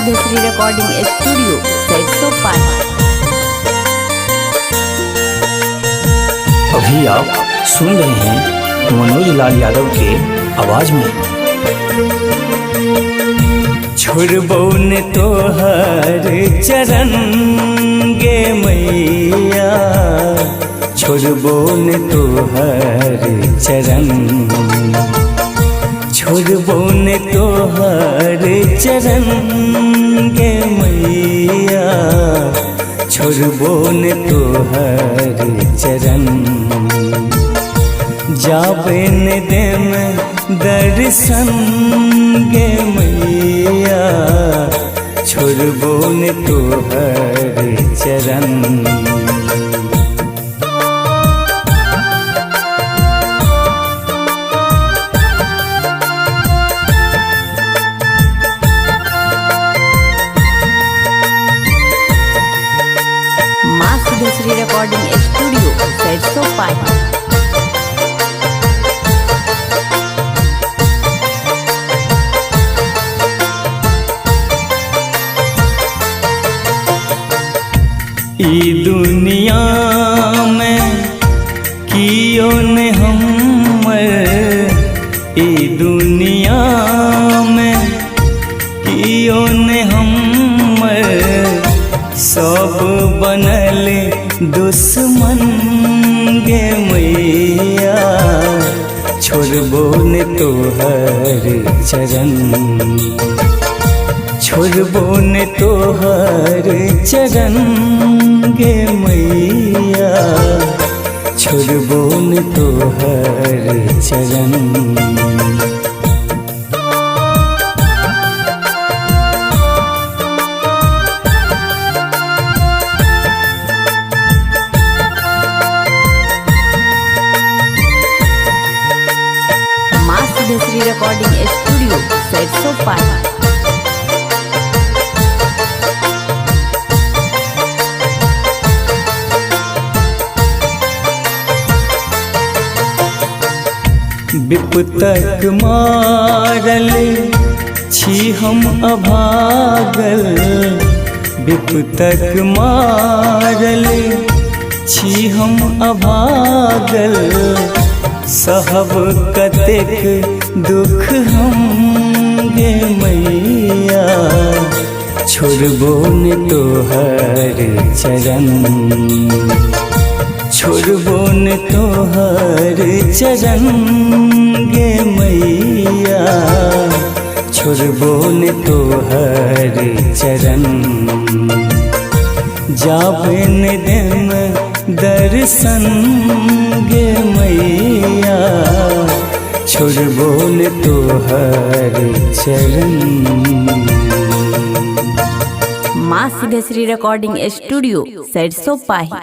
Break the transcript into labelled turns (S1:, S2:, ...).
S1: Siddheshwari recording studio सैरसोपाही।
S2: अभी आप सुन रहे हैं मनोज लाल यादव के आवाज में।
S3: छोड़बो ने तोहर चरण गे मैया, छोड़बो ने तोहर चरण, छोड़बो ने तोहर चरण गे मैया, छोड़बो ने तोहर चरण। जाबे ने देम दर्शन गे मैया, छोड़बो ने तोहर चरण।
S1: सिद्धेश्वरी रिकॉर्डिंग स्टूडियो सैरसोपाही।
S3: ई दुनिया में कियो ने हमर, ई दुनिया में कियो ने हमर, सब बनल दुश्मन गे मैया, छोड़बो ने तोहर चरण, छोड़बो ने तोहर चरण गे मैया, छोड़बो ने तोहर चरण।
S1: सिद्धेश्वरी रिकॉर्डिंग स्टूडियो सैरसोपाही।
S3: विपतक मारल छी हम अभागल, विपतक मारल छी हम अभागल, सहब कतेक दुख हम गे मैया, छोड़बो ने तोहर चरण, छोड़बो ने तोहर चरण गे मैया, छोड़बो ने तोहर चरण। जाबे ने देम दर्शन गे मैया, छोड़बो ने तोहर चरण।
S1: माँ सिद्धेश्वरी रिकॉर्डिंग स्टूडियो सैरसोपाही।